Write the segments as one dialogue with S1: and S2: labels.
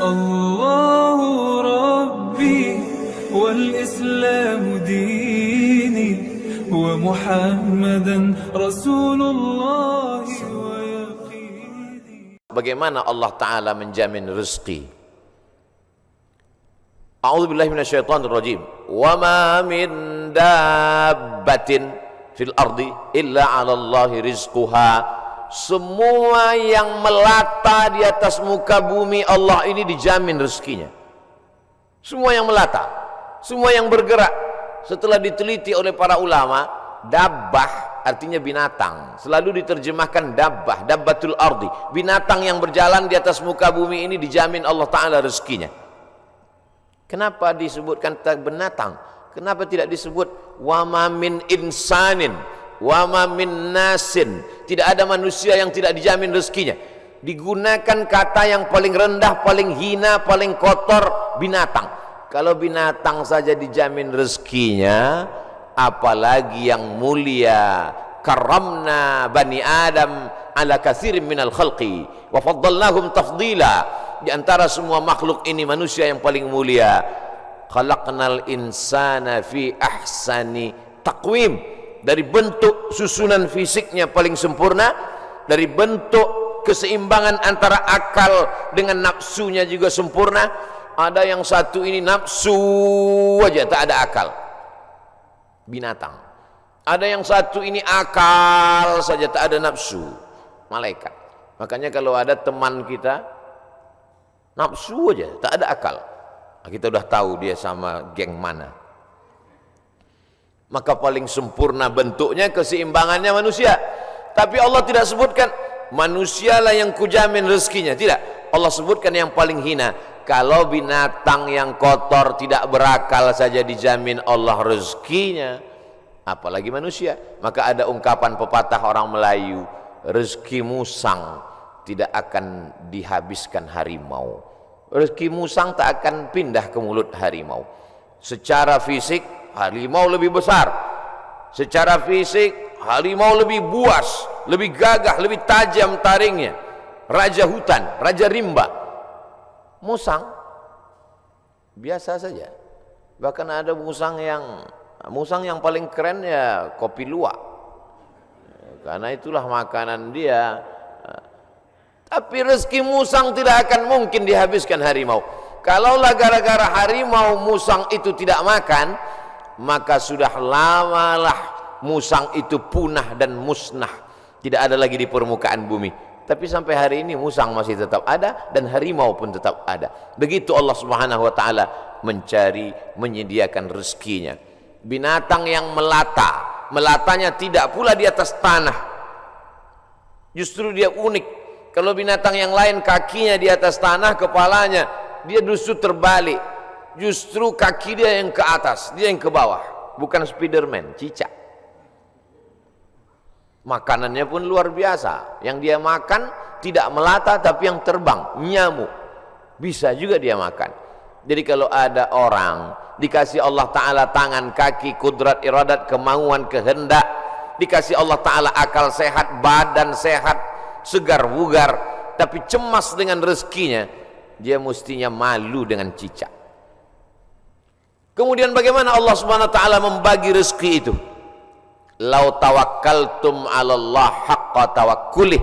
S1: الله ربي والإسلام ديني ومحمدا رسول الله ويقيني.
S2: Bagaimana Allah Ta'ala menjamin rezeki? A'udzubillahi minasyaitonirrajim. Wa ma min dabbatin fil ardi illa 'ala Allahi rizquha. Semua yang melata di atas muka bumi Allah ini dijamin rezekinya. Semua yang melata, semua yang bergerak. Setelah diteliti oleh para ulama, dabbah artinya binatang. Selalu diterjemahkan dabbah, dabbatul ardi. Binatang yang berjalan di atas muka bumi ini dijamin Allah Ta'ala rezekinya. Kenapa disebutkan binatang? Kenapa tidak disebut wa ma min insanin, wa ma min nasin? Tidak ada manusia yang tidak dijamin rezekinya. Digunakan kata yang paling rendah, paling hina, paling kotor, binatang. Kalau binatang saja dijamin rezekinya, apalagi yang mulia. Karramna bani Adam ala katsirin minal khalqi wa faddalnahum tafdila. Di antara semua makhluk ini manusia yang paling mulia. Khalaqnal insana fi ahsani taqwim. Dari bentuk susunan fisiknya paling sempurna, dari bentuk keseimbangan antara akal dengan nafsunya juga sempurna. Ada yang satu ini nafsu aja, tak ada akal, binatang. Ada yang satu ini akal saja, tak ada nafsu, malaikat. Makanya kalau ada teman kita nafsu aja, tak ada akal, kita udah tahu dia sama geng mana. Maka paling sempurna bentuknya, keseimbangannya manusia. Tapi Allah tidak sebutkan manusialah yang kujamin rezekinya, tidak. Allah sebutkan yang paling hina. Kalau binatang yang kotor tidak berakal saja dijamin Allah rezekinya, apalagi manusia. Maka ada ungkapan pepatah orang Melayu, rezeki musang tidak akan dihabiskan harimau. Rezeki musang tak akan pindah ke mulut harimau. Secara fisik harimau lebih besar, secara fisik harimau lebih buas, lebih gagah, lebih tajam taringnya. Raja hutan, raja rimba. Musang biasa saja. Bahkan ada musang yang paling keren ya kopi luwak, karena itulah makanan dia. Tapi rezeki musang tidak akan mungkin dihabiskan harimau. Kalaulah gara-gara harimau musang itu tidak makan, maka sudah lamalah musang itu punah dan musnah, tidak ada lagi di permukaan bumi. Tapi sampai hari ini musang masih tetap ada dan harimau pun tetap ada. Begitu Allah Subhanahu wa taala mencari, menyediakan rezekinya. Binatang yang melata, melatanya tidak pula di atas tanah. Justru dia unik. Kalau binatang yang lain kakinya di atas tanah, kepalanya, dia justru terbalik. Justru kaki dia yang ke atas, dia yang ke bawah. Bukan Spiderman, cicak. Makanannya pun luar biasa. Yang dia makan tidak melata tapi yang terbang, nyamuk. Bisa juga dia makan. Jadi kalau ada orang dikasih Allah Ta'ala tangan, kaki, kudrat, iradat, kemauan, kehendak, dikasih Allah Ta'ala akal sehat, badan sehat, segar bugar, tapi cemas dengan rezekinya, dia mestinya malu dengan cicak. Kemudian bagaimana Allah Subhanahu wa taala membagi rezeki itu? Lau tawakkaltum 'ala Allah haqqa tawakkulih.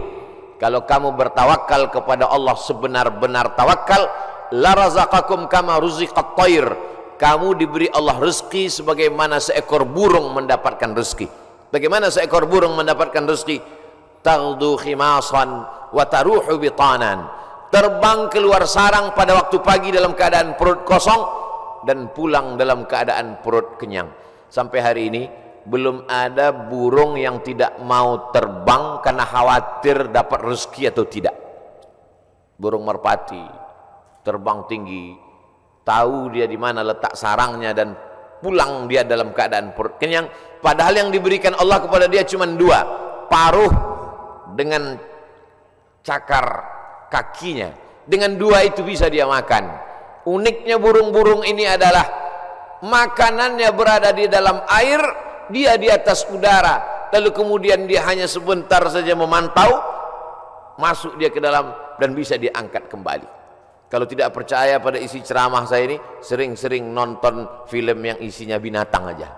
S2: Kalau kamu bertawakal kepada Allah sebenar-benar tawakal, la razaqakum kama ruziqat thair. Kamu diberi Allah rezeki sebagaimana seekor burung mendapatkan rezeki. Bagaimana seekor burung mendapatkan rezeki? Taghdu khimasan wa taruhu bitanan. Terbang keluar sarang pada waktu pagi dalam keadaan perut kosong dan pulang dalam keadaan perut kenyang. Sampai hari ini belum ada burung yang tidak mau terbang karena khawatir dapat rezeki atau tidak. Burung merpati terbang tinggi, tahu dia di mana letak sarangnya dan pulang dia dalam keadaan perut kenyang. Padahal yang diberikan Allah kepada dia cuma dua, paruh dengan cakar kakinya. Dengan dua itu bisa dia makan. Uniknya burung-burung ini adalah makanannya berada di dalam air, dia di atas udara, lalu kemudian dia hanya sebentar saja memantau, masuk dia ke dalam dan bisa diangkat kembali. Kalau tidak percaya pada isi ceramah saya ini, sering-sering nonton film yang isinya binatang aja.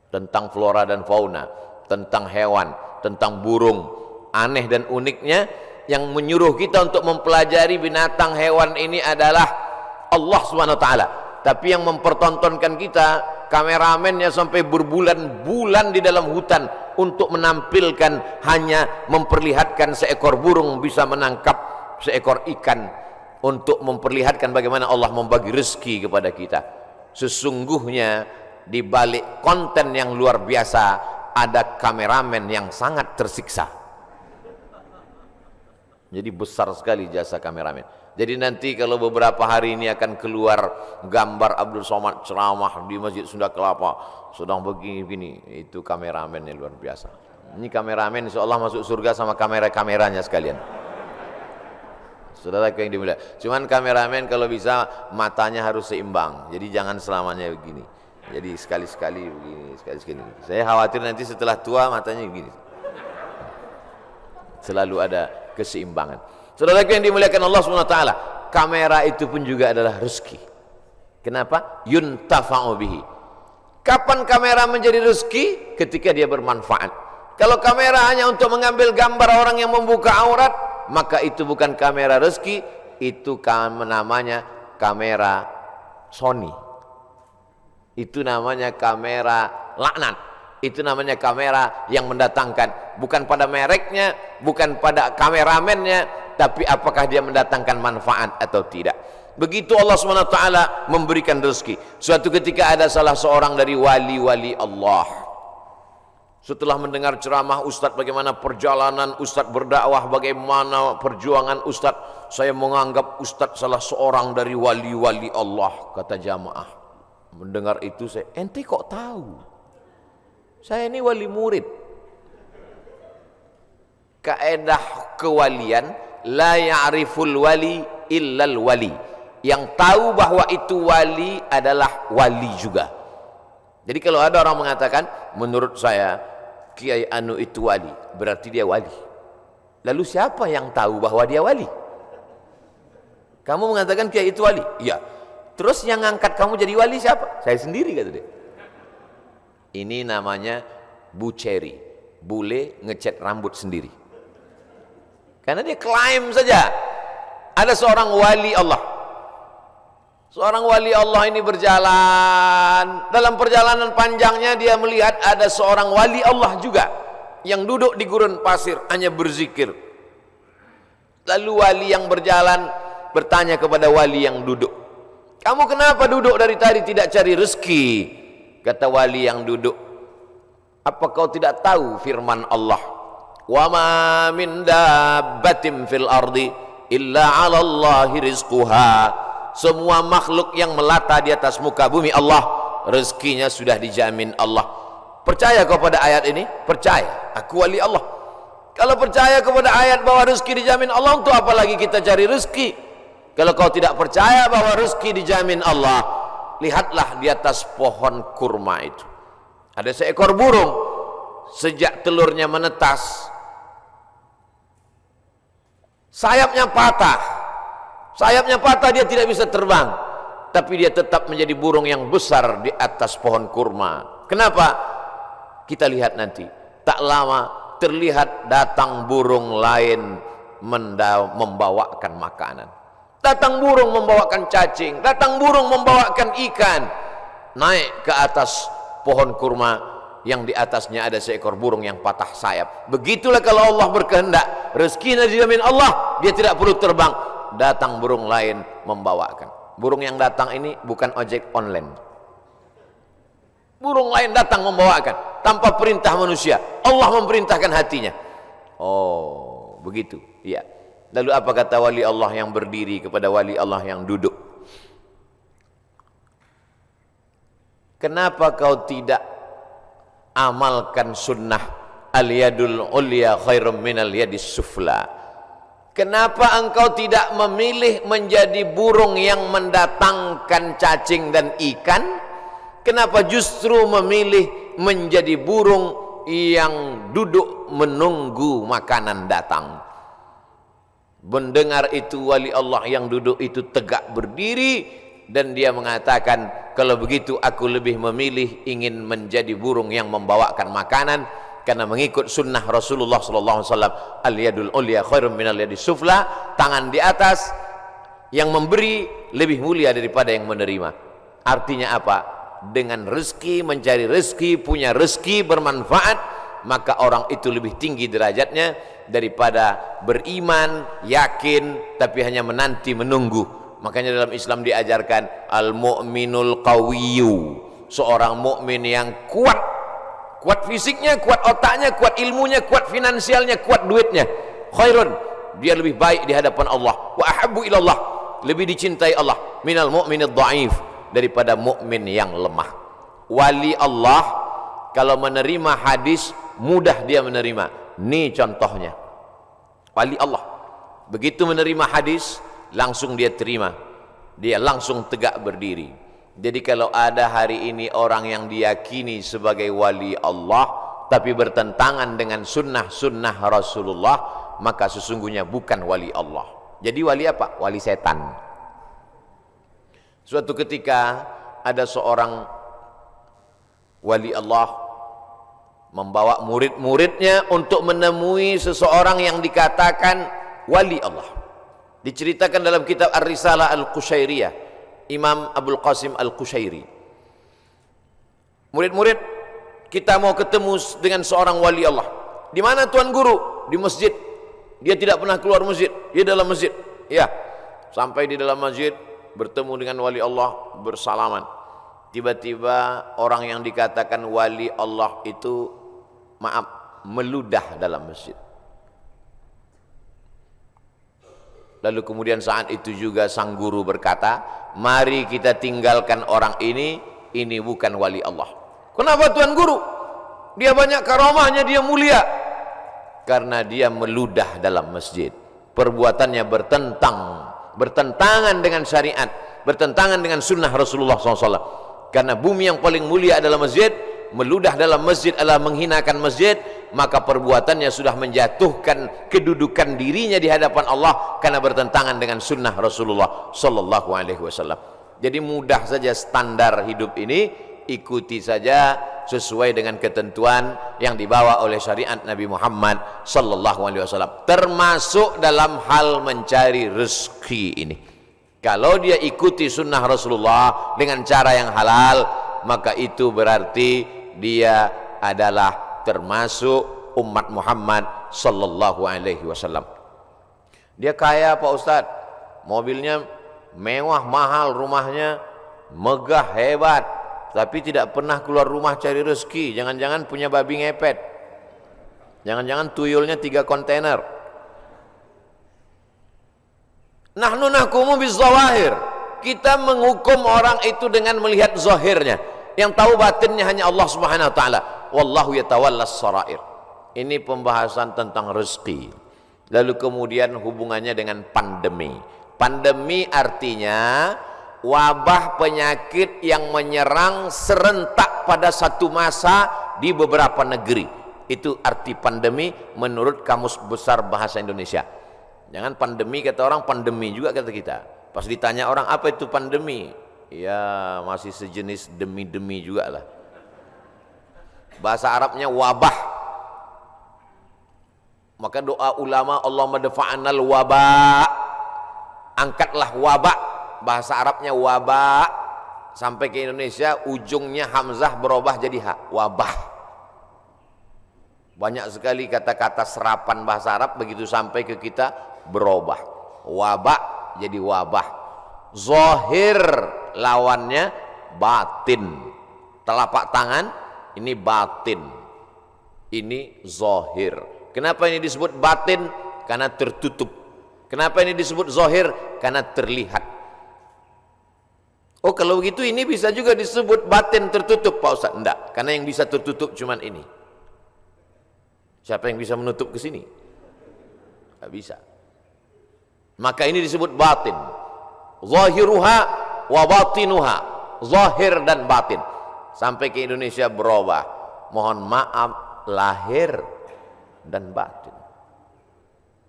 S2: Tentang flora dan fauna, tentang hewan, tentang burung. Aneh dan uniknya, yang menyuruh kita untuk mempelajari binatang hewan ini adalah Allah SWT. Tapi yang mempertontonkan kita, kameramennya sampai berbulan-bulan di dalam hutan untuk menampilkan, hanya memperlihatkan seekor burung bisa menangkap seekor ikan, untuk memperlihatkan bagaimana Allah membagi rezeki kepada kita. Sesungguhnya di balik konten yang luar biasa ada kameramen yang sangat tersiksa. Jadi besar sekali jasa kameramen. Jadi nanti kalau beberapa hari ini akan keluar gambar Abdul Somad ceramah di Masjid Sunda Kelapa sedang begini-begini, itu kameramennya luar biasa. Ini kameramen insya Allah masuk surga sama kamera-kameranya sekalian. Saudara yang dimuliakan. Cuman kameramen kalau bisa matanya harus seimbang. Jadi jangan selamanya begini. Jadi sekali-sekali begini, sekali-sekali. Saya khawatir nanti setelah tua matanya begini. Selalu ada keseimbangan. Saudara yang dimuliakan Allah SWT, kamera itu pun juga adalah rezeki. Kenapa? Yuntafa'u bihi. Kapan kamera menjadi rezeki? Ketika dia bermanfaat. Kalau kamera hanya untuk mengambil gambar orang yang membuka aurat, maka itu bukan kamera rezeki, itu namanya kamera Sony. Itu namanya kamera laknat. Itu namanya kamera yang mendatangkan, bukan pada mereknya, bukan pada kameramennya, tapi apakah dia mendatangkan manfaat atau tidak. Begitu Allah SWT memberikan rezeki. Suatu ketika ada salah seorang dari wali-wali Allah, setelah mendengar ceramah Ustadz bagaimana perjalanan Ustadz berdakwah, bagaimana perjuangan Ustadz, saya menganggap Ustadz salah seorang dari wali-wali Allah, kata jamaah. Mendengar itu saya, ente kok tahu? Saya ini wali murid. Kaedah kewalian, la ya'riful wali illal wali. Yang tahu bahwa itu wali adalah wali juga. Jadi kalau ada orang mengatakan, menurut saya Kiai Anu itu wali, berarti dia wali. Lalu siapa yang tahu bahwa dia wali? Kamu mengatakan Kiai itu wali? Iya. Terus yang ngangkat kamu jadi wali siapa? Saya sendiri, kata dia. Ini namanya buceri, bule ngecat rambut sendiri. Karena dia klaim saja ada seorang wali Allah. Seorang wali Allah ini berjalan, dalam perjalanan panjangnya dia melihat ada seorang wali Allah juga yang duduk di gurun pasir hanya berzikir. Lalu wali yang berjalan bertanya kepada wali yang duduk, kamu kenapa duduk dari tadi tidak cari rezeki? Kata wali yang duduk, apa kau tidak tahu firman Allah, wa ma min dabbatin fil ardi illa 'ala Allahi rizquha. Semua makhluk yang melata di atas muka bumi Allah, rezekinya sudah dijamin Allah. Percaya kau pada ayat ini? Percaya, aku wali Allah. Kalau percaya kepada ayat bahwa rezeki dijamin Allah, untuk apa lagi kita cari rezeki? Kalau kau tidak percaya bahwa rezeki dijamin Allah, lihatlah di atas pohon kurma itu ada seekor burung. Sejak telurnya menetas, sayapnya patah. Sayapnya patah, dia tidak bisa terbang, tapi dia tetap menjadi burung yang besar di atas pohon kurma. Kenapa? Kita lihat nanti. Tak lama terlihat datang burung lain membawakan makanan. Datang burung membawakan cacing, datang burung membawakan ikan. Naik ke atas pohon kurma yang di atasnya ada seekor burung yang patah sayap. Begitulah kalau Allah berkehendak, rezekinya dijamin Allah, dia tidak perlu terbang. Datang burung lain membawakan. Burung yang datang ini bukan ojek online. Burung lain datang membawakan tanpa perintah manusia. Allah memerintahkan hatinya. Oh, begitu. Iya. Lalu apa kata wali Allah yang berdiri kepada wali Allah yang duduk? Kenapa kau tidak amalkan sunnah al-yadul ulya khairum minal yadis sufla? Kenapa engkau tidak memilih menjadi burung yang mendatangkan cacing dan ikan? Kenapa justru memilih menjadi burung yang duduk menunggu makanan datang? Mendengar itu wali Allah yang duduk itu tegak berdiri dan dia mengatakan, kalau begitu aku lebih memilih ingin menjadi burung yang membawakan makanan, karena mengikut sunnah Rasulullah sallallahu alaihi wasallam, al-yadul ulya khairum minal yadis sufla, tangan di atas yang memberi lebih mulia daripada yang menerima. Artinya apa? Dengan rezeki, mencari rezeki, punya rezeki bermanfaat, maka orang itu lebih tinggi derajatnya daripada beriman, yakin, tapi hanya menanti menunggu. Makanya dalam Islam diajarkan al-mu'minul qawiyyu, seorang mukmin yang kuat fisiknya, kuat otaknya, kuat ilmunya, kuat finansialnya, kuat duitnya. Khairun, dia lebih baik di hadapan Allah. Wa ahabbu ilallah, lebih dicintai Allah. Minal mu'minid dha'if, daripada mukmin yang lemah. Wali Allah kalau menerima hadis mudah dia menerima. Ini contohnya. Wali Allah begitu menerima hadis langsung dia terima. Dia langsung tegak berdiri. Jadi kalau ada hari ini orang yang diyakini sebagai wali Allah tapi bertentangan dengan sunnah-sunnah Rasulullah, maka sesungguhnya bukan wali Allah. Jadi wali apa? Wali setan. Suatu ketika ada seorang wali Allah membawa murid-muridnya untuk menemui seseorang yang dikatakan wali Allah. Diceritakan dalam kitab Ar-Risalah Al-Qushairiyah, Imam Abdul Qasim Al-Qushairi. Murid-murid, kita mau ketemu dengan seorang wali Allah. Di mana Tuan Guru? Di masjid. Dia tidak pernah keluar masjid, dia dalam masjid. Ya, sampai di dalam masjid bertemu dengan wali Allah, bersalaman. Tiba-tiba orang yang dikatakan wali Allah itu, maaf, meludah dalam masjid. Lalu kemudian saat itu juga sang guru berkata, mari kita tinggalkan orang ini bukan wali Allah. Kenapa Tuan Guru? Dia banyak karamahnya, dia mulia. Karena dia meludah dalam masjid. Perbuatannya bertentangan dengan syariat, bertentangan dengan sunnah Rasulullah SAW. Karena bumi yang paling mulia adalah masjid, meludah dalam masjid adalah menghinakan masjid, maka perbuatannya sudah menjatuhkan kedudukan dirinya di hadapan Allah karena bertentangan dengan sunnah Rasulullah sallallahu alaihi wasallam. Jadi mudah saja standar hidup ini, ikuti saja sesuai dengan ketentuan yang dibawa oleh syariat Nabi Muhammad sallallahu alaihi wasallam, termasuk dalam hal mencari rezeki ini. Kalau dia ikuti sunnah Rasulullah dengan cara yang halal, maka itu berarti dia adalah termasuk umat Muhammad sallallahu alaihi wasallam. Dia kaya Pak Ustadz, mobilnya mewah, mahal, rumahnya megah, hebat, tapi tidak pernah keluar rumah cari rezeki. Jangan-jangan punya babi ngepet, jangan-jangan tuyulnya 3 kontainer. Nahnu nahkumu bizawahir, kita menghukum orang itu dengan melihat zahirnya. Yang tahu batinnya hanya Allah Subhanahu wa taala. Wallahu yatawallas sarair. Ini pembahasan tentang rezeki. Lalu kemudian hubungannya dengan pandemi. Pandemi artinya wabah penyakit yang menyerang serentak pada satu masa di beberapa negeri. Itu arti pandemi menurut Kamus Besar Bahasa Indonesia. Jangan pandemi kata orang, pandemi juga kata kita. Pas ditanya orang apa itu pandemi, ya masih sejenis demi-demi juga lah. Bahasa Arabnya wabah. Maka doa ulama, Allahumma dafa'anal wabah, angkatlah wabah. Bahasa Arabnya wabah, sampai ke Indonesia ujungnya hamzah berubah jadi ha, wabah. Banyak sekali kata-kata serapan bahasa Arab begitu sampai ke kita berubah. Wabah jadi wabah. Zahir lawannya batin. Telapak tangan ini batin, ini zahir. Kenapa ini disebut batin? Karena tertutup. Kenapa ini disebut zahir? Karena terlihat. Oh kalau begitu ini bisa juga disebut batin tertutup Pak Ustaz? Enggak, karena yang bisa tertutup cuman ini. Siapa yang bisa menutup ke sini? Enggak bisa. Maka ini disebut batin. Zahiruha wa batinuha, zahir dan batin. Sampai ke Indonesia berubah. Mohon maaf, lahir dan batin.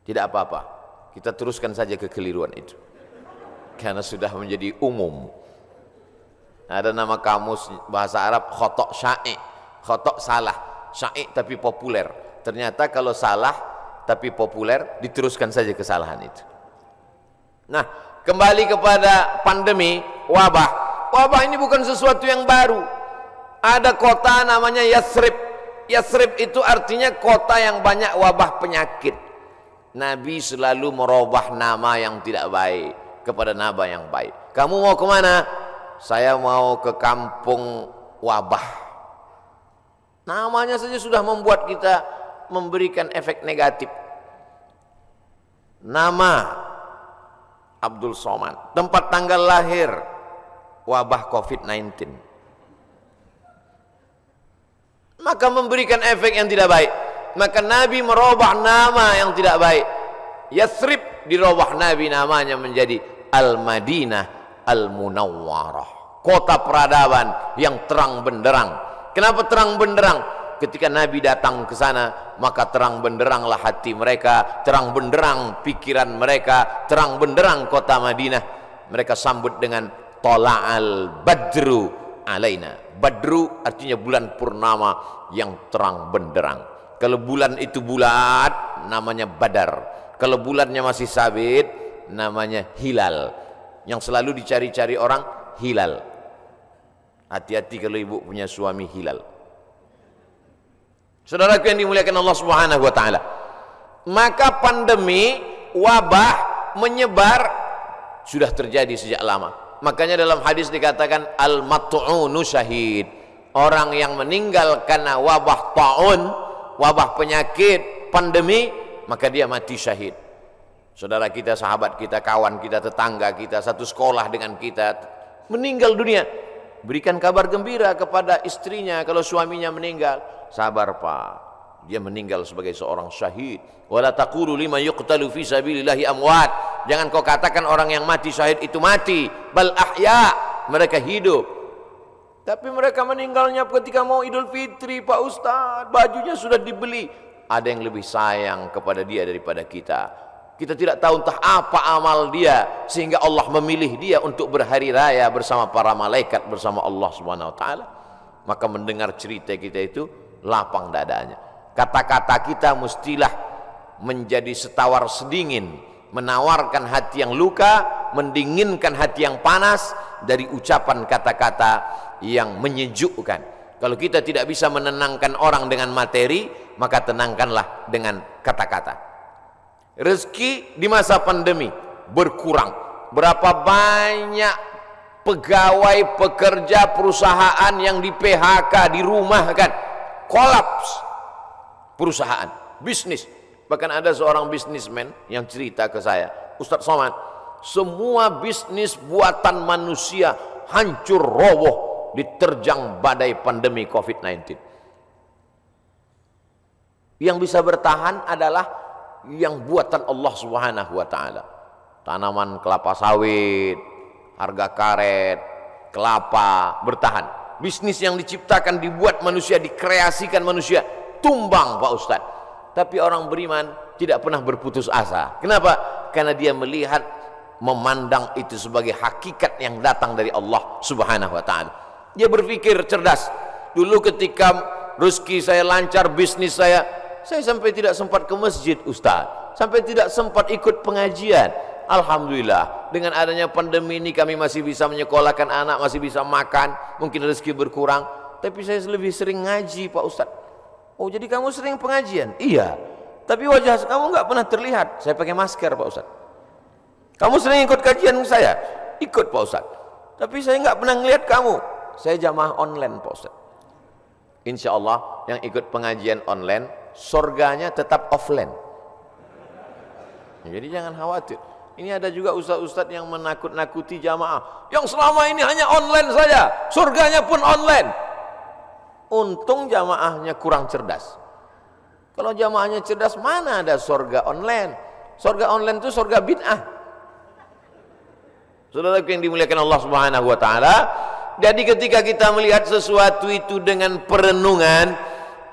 S2: Tidak apa-apa. Kita teruskan saja kekeliruan itu. Karena sudah menjadi umum. Ada nama kamus bahasa Arab khotok sya'i. Khotok salah. Sya'i tapi populer. Ternyata kalau salah tapi populer, diteruskan saja kesalahan itu. Nah, kembali kepada pandemi, wabah. Wabah ini bukan sesuatu yang baru. Ada kota namanya Yathrib. Yathrib itu artinya kota yang banyak wabah penyakit. Nabi selalu merubah nama yang tidak baik kepada nama yang baik. Kamu mau kemana? Saya mau ke kampung wabah. Namanya saja sudah membuat kita memberikan efek negatif. Nama Abdul Somad, tempat tanggal lahir wabah COVID-19. Maka memberikan efek yang tidak baik. Maka Nabi merubah nama yang tidak baik. Yathrib dirubah Nabi namanya menjadi Al-Madinah Al-Munawwarah, kota peradaban yang terang benderang. Kenapa terang benderang? Ketika Nabi datang ke sana, maka terang benderanglah hati mereka, terang benderang pikiran mereka, terang benderang kota Madinah. Mereka sambut dengan Tola'al Badru alaina. Badru artinya bulan purnama yang terang benderang. Kalau bulan itu bulat, namanya Badar. Kalau bulannya masih sabit, namanya hilal. Yang selalu dicari-cari orang, hilal. Hati-hati kalau ibu punya suami hilal. Saudaraku yang dimuliakan Allah Subhanahu wa taala. Maka pandemi, wabah menyebar sudah terjadi sejak lama. Makanya dalam hadis dikatakan al-mat'unu syahid. Orang yang meninggal karena wabah ta'un, wabah penyakit, pandemi, maka dia mati syahid. Saudara kita, sahabat kita, kawan kita, tetangga kita, satu sekolah dengan kita, meninggal dunia. Berikan kabar gembira kepada istrinya kalau suaminya meninggal. Sabar Pak, dia meninggal sebagai seorang syahid. Wala taqulu liman yuqtalu fi sabilillahi amwat. Jangan kau katakan orang yang mati syahid itu mati. Bal ahya, mereka hidup. Tapi mereka meninggalnya ketika mau Idul Fitri, Pak Ustadz, bajunya sudah dibeli. Ada yang lebih sayang kepada dia daripada kita. Kita tidak tahu entah apa amal dia sehingga Allah memilih dia untuk berhari raya bersama para malaikat, bersama Allah Subhanahu wa taala. Maka mendengar cerita kita itu lapang dadanya. Kata-kata kita mestilah menjadi setawar sedingin, menawarkan hati yang luka, mendinginkan hati yang panas dari ucapan kata-kata yang menyejukkan. Kalau kita tidak bisa menenangkan orang dengan materi, maka tenangkanlah dengan kata-kata. Rezeki di masa pandemi berkurang. Berapa banyak pegawai, pekerja perusahaan yang di PHK, dirumahkan, kolaps perusahaan, bisnis. Bahkan ada seorang bisnismen yang cerita ke saya, Ustadz Somad, semua bisnis buatan manusia hancur roboh diterjang badai pandemi COVID-19. Yang bisa bertahan adalah yang buatan Allah Subhanahu wa taala. Tanaman kelapa sawit, harga karet, kelapa bertahan. Bisnis yang diciptakan, dibuat manusia, dikreasikan manusia, tumbang Pak Ustadz. Tapi orang beriman tidak pernah berputus asa. Kenapa? Karena dia melihat, memandang itu sebagai hakikat yang datang dari Allah Subhanahu wa taala. Dia berpikir cerdas. Dulu ketika rezeki saya lancar, bisnis saya sampai tidak sempat ke masjid Ustaz, sampai tidak sempat ikut pengajian. Alhamdulillah, dengan adanya pandemi ini kami masih bisa menyekolahkan anak, masih bisa makan, mungkin rezeki berkurang, tapi saya lebih sering ngaji Pak Ustaz. Oh, jadi kamu sering pengajian? Iya, tapi wajah kamu nggak pernah terlihat. Saya pakai masker Pak Ustaz. Kamu sering ikut kajian saya? Ikut Pak Ustaz, tapi saya nggak pernah ngelihat kamu. Saya jamaah online Pak Ustaz. Insya Allah yang ikut pengajian online, surganya tetap offline. Jadi jangan khawatir. Ini ada juga ustaz-ustaz yang menakut-nakuti jamaah, yang selama ini hanya online saja, surganya pun online. Untung jamaahnya kurang cerdas. Kalau jamaahnya cerdas, mana ada surga online? Surga online itu surga bid'ah. Saudara yang dimuliakan Allah Subhanahu wa taala, jadi ketika kita melihat sesuatu itu dengan perenungan,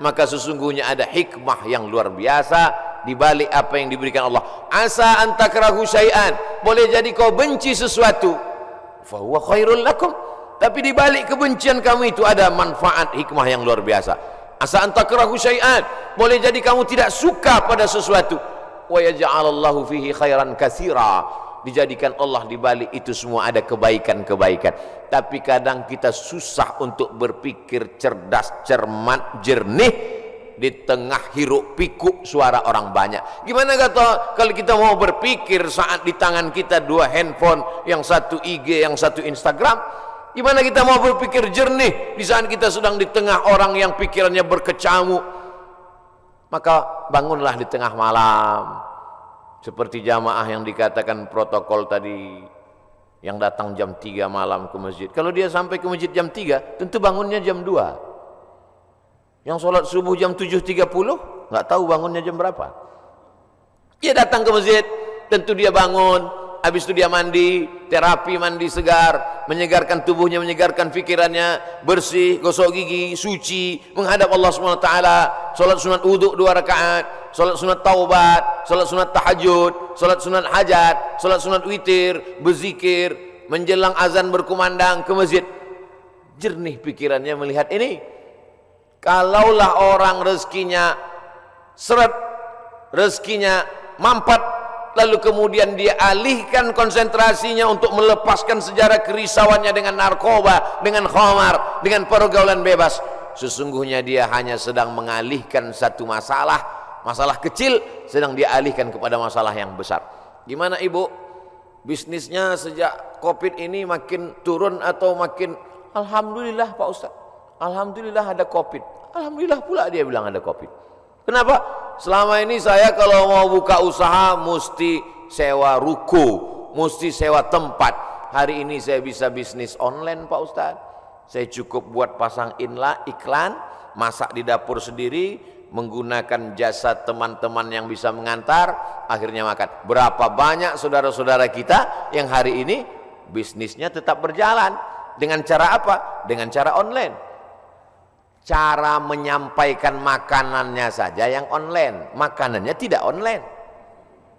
S2: maka sesungguhnya ada hikmah yang luar biasa di balik apa yang diberikan Allah. Asa an takrahu syai'an, boleh jadi kau benci sesuatu, fa huwa khairul lakum, tapi di balik kebencian kamu itu ada manfaat hikmah yang luar biasa. Asa an takrahu syai'an, boleh jadi kamu tidak suka pada sesuatu, wa yaj'alallahu fihi khairan katsira, dijadikan Allah di balik itu semua ada kebaikan-kebaikan. Tapi kadang kita susah untuk berpikir cerdas, cermat, jernih di tengah hiruk pikuk suara orang banyak. Gimana kata kalau kita mau berpikir saat di tangan kita dua handphone, yang satu IG, yang satu Instagram? Gimana kita mau berpikir jernih di saat kita sedang di tengah orang yang pikirannya berkecamuk? Maka bangunlah di tengah malam, seperti jamaah yang dikatakan protokol tadi, yang datang jam 3 malam ke masjid. Kalau dia sampai ke masjid jam 3, tentu bangunnya jam 2. Yang sholat subuh jam 7.30, nggak tahu bangunnya jam berapa. Dia datang ke masjid, tentu dia bangun, habis itu dia mandi, terapi mandi segar, menyegarkan tubuhnya, menyegarkan pikirannya, bersih, gosok gigi, suci, menghadap Allah SWT, sholat sunat wudhu 2 rakaat, sholat sunat taubat, sholat sunat tahajud, sholat sunat hajat, sholat sunat witir, berzikir, menjelang azan berkumandang ke masjid. Jernih pikirannya melihat ini. Kalaulah orang rezekinya seret, rezekinya mampat, lalu kemudian dia alihkan konsentrasinya untuk melepaskan sejarah kerisauannya dengan narkoba, dengan khamar, dengan pergaulan bebas, sesungguhnya dia hanya sedang mengalihkan satu masalah kecil, sedang dia alihkan kepada masalah yang besar. Gimana ibu? Bisnisnya sejak Covid ini makin turun atau makin? Alhamdulillah Pak Ustaz, alhamdulillah ada Covid. Alhamdulillah pula dia bilang ada Covid. Kenapa? Selama ini saya kalau mau buka usaha mesti sewa ruko, mesti sewa tempat. Hari ini saya bisa bisnis online Pak Ustaz. Saya cukup buat pasang iklan, masak di dapur sendiri, menggunakan jasa teman-teman yang bisa mengantar, akhirnya makan. Berapa banyak saudara-saudara kita yang hari ini bisnisnya tetap berjalan. Dengan cara apa? Dengan cara online. Cara menyampaikan makanannya saja yang online, makanannya tidak online.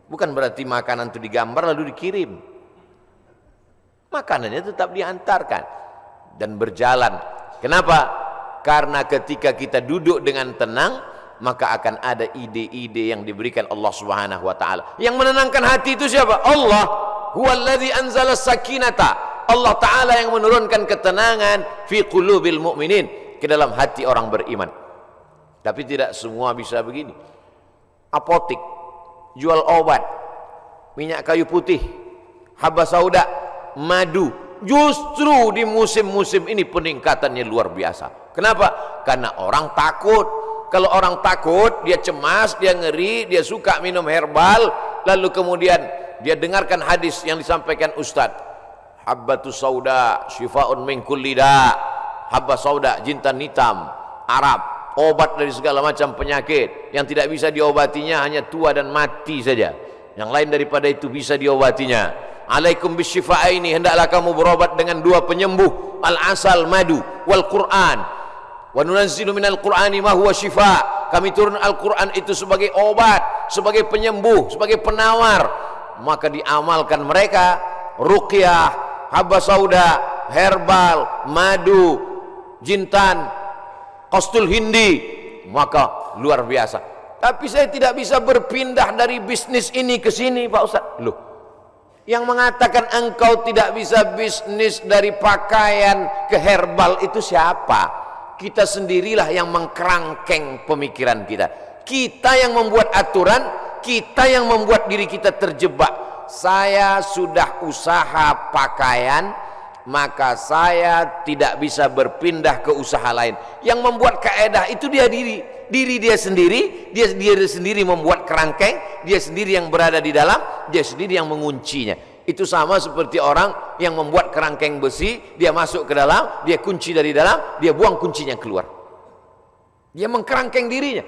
S2: Bukan berarti makanan itu digambar lalu dikirim. Makanannya tetap diantarkan dan berjalan. Kenapa? Karena ketika kita duduk dengan tenang, maka akan ada ide-ide yang diberikan Allah Subhanahu wa taala. Yang menenangkan hati itu siapa? Allah. Huwallazi anzala sakinata. Allah taala yang menurunkan ketenangan fi qulubil mu'minin, ke dalam hati orang beriman. Tapi tidak semua bisa begini. Apotik, jual obat, minyak kayu putih, haba sauda, madu, justru di musim-musim ini peningkatannya luar biasa. Kenapa? Karena orang takut. Kalau orang takut, dia cemas, dia ngeri, dia suka minum herbal, lalu kemudian dia dengarkan hadis yang disampaikan Ustadz, habbatus sauda syifa'un min kulli da'. Habba sauda, jintan hitam, Arab, obat dari segala macam penyakit. Yang tidak bisa diobatinya hanya tua dan mati saja. Yang lain daripada itu bisa diobatinya. Alaikum bisyifa'aini, hendaklah kamu berobat dengan 2 penyembuh, al-asal, madu, wal Qur'an. Wa nunazzilu minal Qur'ani ma huwa syifa'. Kami turun Al-Qur'an itu sebagai obat, sebagai penyembuh, sebagai penawar. Maka diamalkan mereka ruqyah, habba sauda, herbal, madu, jintan, kostul hindi, maka luar biasa. Tapi saya tidak bisa berpindah dari bisnis ini ke sini Pak Ustaz. Loh, yang mengatakan engkau tidak bisa bisnis dari pakaian ke herbal itu siapa? Kita sendirilah yang mengkerangkeng pemikiran kita. Kita yang membuat aturan, kita yang membuat diri kita terjebak. Saya sudah usaha pakaian, maka saya tidak bisa berpindah ke usaha lain. Yang membuat kaedah itu dia diri dia sendiri, dia sendiri membuat kerangkeng, dia sendiri yang berada di dalam, dia sendiri yang menguncinya. Itu sama seperti orang yang membuat kerangkeng besi, dia masuk ke dalam, dia kunci dari dalam, dia buang kuncinya keluar. Dia mengkerangkeng dirinya.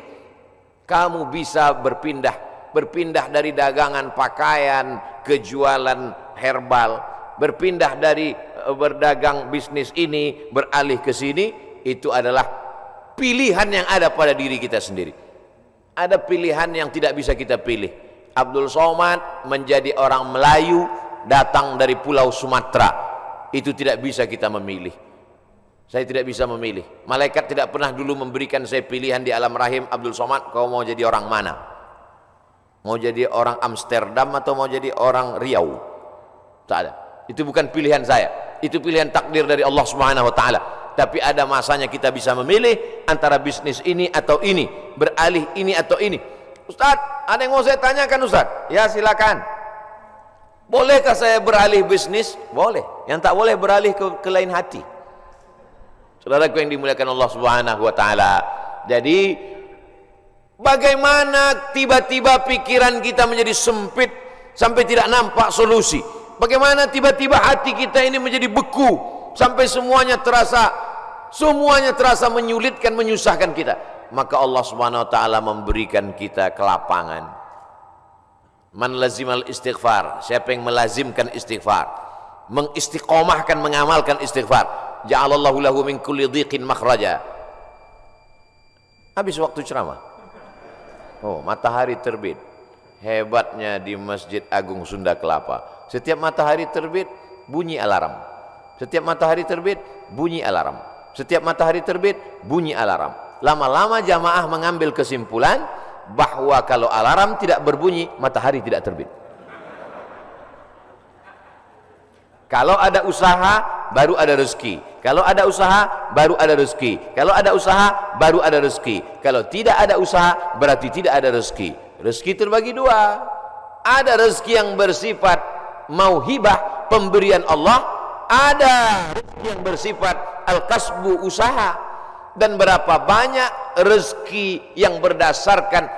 S2: Kamu bisa berpindah dari dagangan pakaian ke jualan herbal, berpindah dari berdagang bisnis ini beralih ke sini, itu adalah pilihan yang ada pada diri kita sendiri. Ada pilihan yang tidak bisa kita pilih. Abdul Somad menjadi orang Melayu, datang dari pulau Sumatera. Itu tidak bisa kita memilih. Saya tidak bisa memilih. Malaikat tidak pernah dulu memberikan saya pilihan di alam rahim, Abdul Somad, kau mau jadi orang mana? Mau jadi orang Amsterdam atau mau jadi orang Riau? Tak ada. Itu bukan pilihan saya. Itu pilihan takdir dari Allah Subhanahu wa taala. Tapi ada masanya kita bisa memilih antara bisnis ini atau ini, beralih ini atau ini. Ustaz, ada yang mau saya tanyakan Ustaz? Ya silakan. Bolehkah saya beralih bisnis? Boleh. Yang tak boleh beralih ke lain hati. Saudaraku yang dimuliakan Allah Subhanahu wa taala. Jadi bagaimana tiba-tiba pikiran kita menjadi sempit sampai tidak nampak solusi? Bagaimana tiba-tiba hati kita ini menjadi beku sampai semuanya terasa menyulitkan, menyusahkan kita? Maka Allah Subhanahu wa taala memberikan kita kelapangan. Man lazimal istighfar, siapa yang melazimkan istighfar, mengistiqomahkan, mengamalkan istighfar, ja'alallahu lahu min kulli dhiqin makhraja. Habis waktu ceramah. Oh, matahari terbit. Hebatnya di Masjid Agung Sunda Kelapa. Setiap matahari terbit, bunyi alarm. Setiap matahari terbit, bunyi alarm. Setiap matahari terbit, bunyi alarm. Lama-lama jamaah mengambil kesimpulan bahwa kalau alarm tidak berbunyi, matahari tidak terbit. Kalau ada usaha, baru ada rezeki. Kalau ada usaha, baru ada rezeki. Kalau ada usaha, baru ada rezeki. Kalau tidak ada usaha, berarti tidak ada rezeki. Rezeki terbagi dua. Ada rezeki yang bersifat mauhibah, pemberian Allah. Ada rezeki yang bersifat al-kasbu, usaha. Dan berapa banyak rezeki yang berdasarkan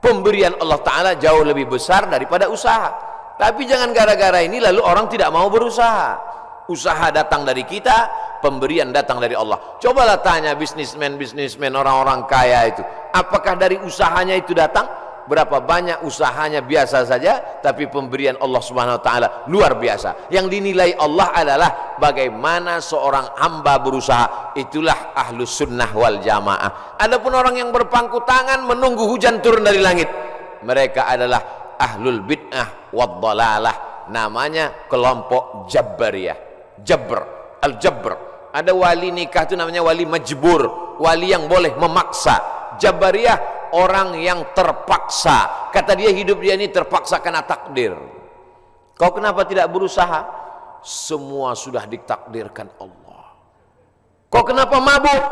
S2: pemberian Allah Ta'ala jauh lebih besar daripada usaha. Tapi jangan gara-gara ini lalu orang tidak mau berusaha. Usaha datang dari kita, pemberian datang dari Allah. Cobalah tanya bisnismen orang-orang kaya itu, apakah dari usahanya itu datang? Berapa banyak usahanya biasa saja, tapi pemberian Allah Subhanahu wa taala luar biasa. Yang dinilai Allah adalah bagaimana seorang hamba berusaha. Itulah ahlus sunnah wal jamaah. Adapun orang yang berpangku tangan menunggu hujan turun dari langit, mereka adalah ahlul bid'ah wad dhalalah. Namanya kelompok Jabariyah. Al-Jabr. Ada wali nikah itu namanya wali majbur, wali yang boleh memaksa. Jabariyah orang yang terpaksa. Kata dia, hidup dia ini terpaksa karena takdir. Kau kenapa tidak berusaha? Semua sudah ditakdirkan Allah. Kau kenapa mabuk?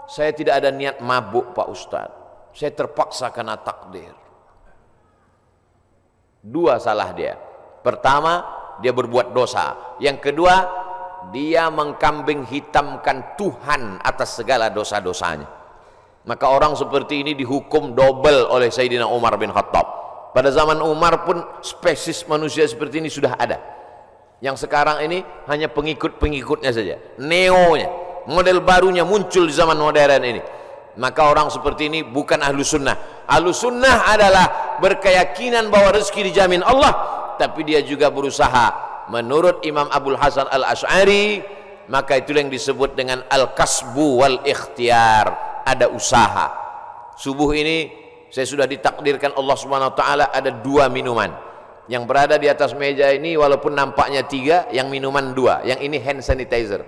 S2: Saya tidak ada niat mabuk Pak Ustadz. Saya terpaksa karena takdir. Dua salah dia. Pertama, dia berbuat dosa. Yang kedua, dia mengkambing hitamkan Tuhan atas segala dosa-dosanya. Maka orang seperti ini dihukum double oleh Sayyidina Umar bin Khattab. Pada zaman Umar pun spesies manusia seperti ini sudah ada. Yang sekarang ini hanya pengikut-pengikutnya saja, neonya, model barunya muncul di zaman modern ini. Maka orang seperti ini bukan ahlu sunnah. Ahlu sunnah adalah berkeyakinan bahwa rezeki dijamin Allah, tapi dia juga berusaha. Menurut Imam Abul Hasan Al-Asy'ari, maka itulah yang disebut dengan al-kasbu wal ikhtiar. Ada usaha. Subuh ini saya sudah ditakdirkan Allah Subhanahu wa taala ada 2 minuman. Yang berada di atas meja ini walaupun nampaknya 3, yang minuman 2, yang ini hand sanitizer.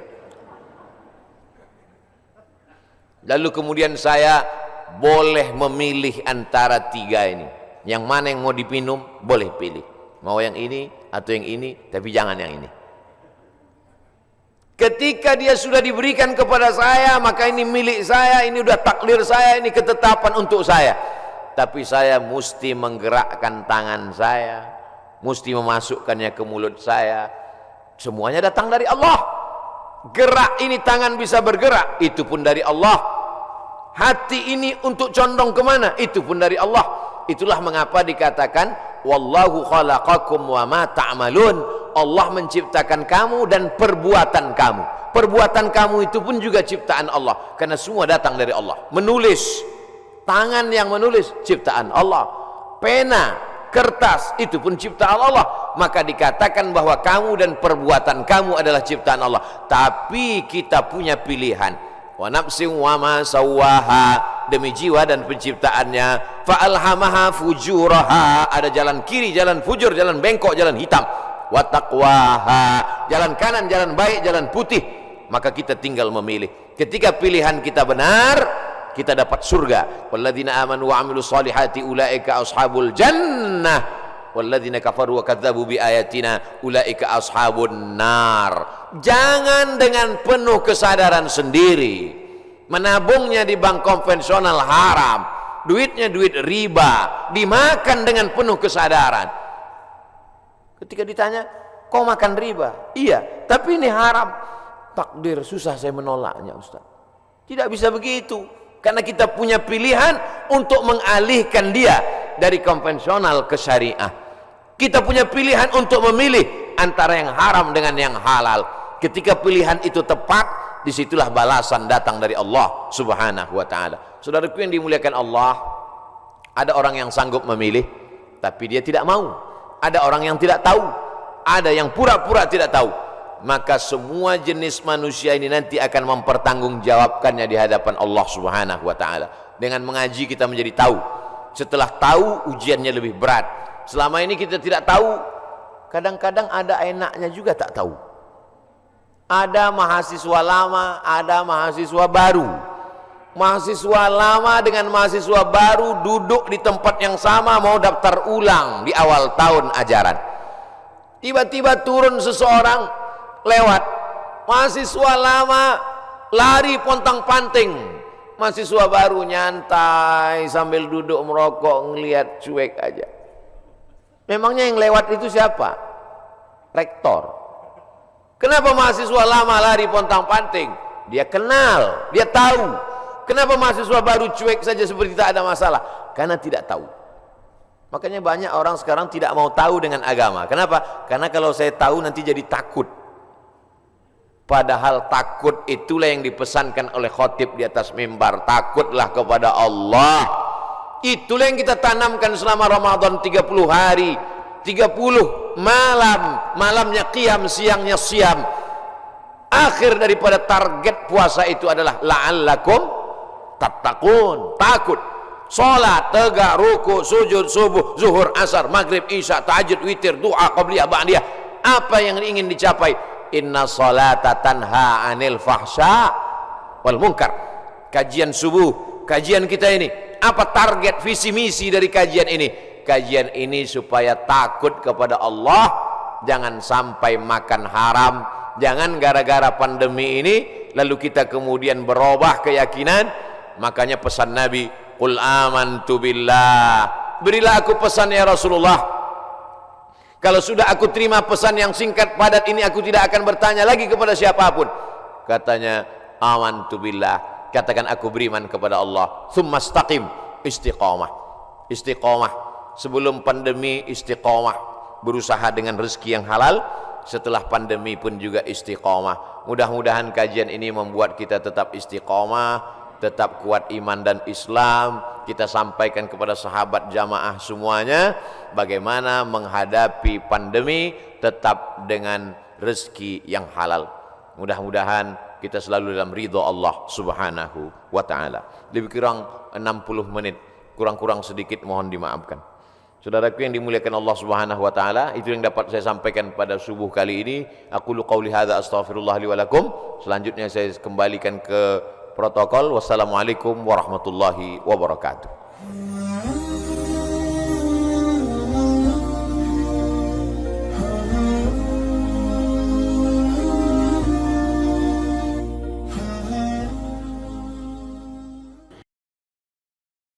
S2: Lalu kemudian saya boleh memilih antara 3 ini. Yang mana yang mau dipinum boleh pilih. Mau yang ini atau yang ini, tapi jangan yang ini. Ketika dia sudah diberikan kepada saya, maka ini milik saya, ini udah takdir saya, ini ketetapan untuk saya. Tapi saya mesti menggerakkan tangan saya, mesti memasukkannya ke mulut saya. Semuanya datang dari Allah. Gerak ini tangan bisa bergerak, itu pun dari Allah. Hati ini untuk condong kemana, itu pun dari Allah. Itulah mengapa dikatakan wallahu khalaqakum wa ma ta'malun. Allah menciptakan kamu dan perbuatan kamu. Perbuatan kamu itu pun juga ciptaan Allah, karena semua datang dari Allah. Menulis, tangan yang menulis ciptaan Allah. Pena, kertas, itu pun ciptaan Allah. Maka dikatakan bahwa kamu dan perbuatan kamu adalah ciptaan Allah. Tapi kita punya pilihan. Wa nafsin wa ma sawwaha, demi jiwa dan penciptaannya. Fa'alhamaha fujuraha, ada jalan kiri, jalan fujur, jalan bengkok, jalan hitam. Wa taqwaha, jalan kanan, jalan baik, jalan putih. Maka kita tinggal memilih. Ketika pilihan kita benar, kita dapat surga. Walladzina amanu wa 'amilus solihati ulaika ashabul jannah. Walladzina kafaru wa kadzdzabu bi ayatina ulaika ashabun nar. Jangan dengan penuh kesadaran sendiri menabungnya di bank konvensional haram, duitnya duit riba, dimakan dengan penuh kesadaran. Ketika ditanya, kau makan riba? Iya, tapi ini haram. Takdir, susah saya menolaknya, Ustaz. Tidak bisa begitu, karena kita punya pilihan untuk mengalihkan dia dari konvensional ke syariah. Kita punya pilihan untuk memilih antara yang haram dengan yang halal. Ketika pilihan itu tepat, disitulah balasan datang dari Allah subhanahu wa ta'ala. Saudaraku yang dimuliakan Allah, ada orang yang sanggup memilih tapi dia tidak mau. Ada orang yang tidak tahu, ada yang pura-pura tidak tahu. Maka semua jenis manusia ini nanti akan mempertanggungjawabkannya di hadapan Allah subhanahu wa ta'ala. Dengan mengaji kita menjadi tahu. Setelah tahu, ujiannya lebih berat. Selama ini kita tidak tahu, kadang-kadang ada enaknya juga tak tahu. Ada mahasiswa lama, ada mahasiswa baru. Mahasiswa lama dengan mahasiswa baru duduk di tempat yang sama mau daftar ulang di awal tahun ajaran. Tiba-tiba turun seseorang lewat. Mahasiswa lama lari pontang-panting. Mahasiswa baru nyantai sambil duduk merokok, ngelihat cuek aja. Memangnya yang lewat itu siapa? Rektor. Kenapa mahasiswa lama lari pontang-panting? Dia kenal, dia tahu. Kenapa mahasiswa baru cuek saja seperti tak ada masalah? Karena tidak tahu. Makanya banyak orang sekarang tidak mau tahu dengan agama. Kenapa? Karena kalau saya tahu nanti jadi takut. Padahal takut itulah yang dipesankan oleh khotib di atas mimbar. Takutlah kepada Allah. Itulah yang kita tanamkan selama Ramadan 30 hari, 30 malam, malamnya qiyam, siangnya siam. Akhir daripada target puasa itu adalah la'allakum tattaqun, takut. Salat, tegak, ruku, sujud, subuh, zuhur, asar, maghrib, isya, tahajud, witir, doa, qabliyah, ba'diyah. Apa yang ingin dicapai? Inna salata tanha 'anil fahsya wal munkar. Kajian subuh, kajian kita ini, apa target visi misi dari kajian ini? Kajian ini supaya takut kepada Allah, jangan sampai makan haram, jangan gara-gara pandemi ini lalu kita kemudian berubah keyakinan. Makanya pesan Nabi, qul amantu billah, berilah aku pesan ya Rasulullah. Kalau sudah aku terima pesan yang singkat padat ini, aku tidak akan bertanya lagi kepada siapapun. Katanya, amantu billah, katakan aku beriman kepada Allah. Tsumma istaqim, istiqamah. Istiqamah sebelum pandemi, istiqamah berusaha dengan rezeki yang halal. Setelah pandemi pun juga istiqamah. Mudah-mudahan kajian ini membuat kita tetap istiqamah, tetap kuat iman dan Islam. Kita sampaikan kepada sahabat jamaah semuanya bagaimana menghadapi pandemi tetap dengan rezeki yang halal. Mudah-mudahan kita selalu dalam ridha Allah subhanahu wa ta'ala. Lebih kurang 60 menit, kurang-kurang sedikit mohon dimaafkan. Saudaraku yang dimuliakan Allah subhanahu wa ta'ala, itu yang dapat saya sampaikan pada subuh kali ini. Aqulu qawli hadza astaghfirullah li wa lakum. Selanjutnya saya kembalikan ke protokol. Wassalamualaikum warahmatullahi wabarakatuh.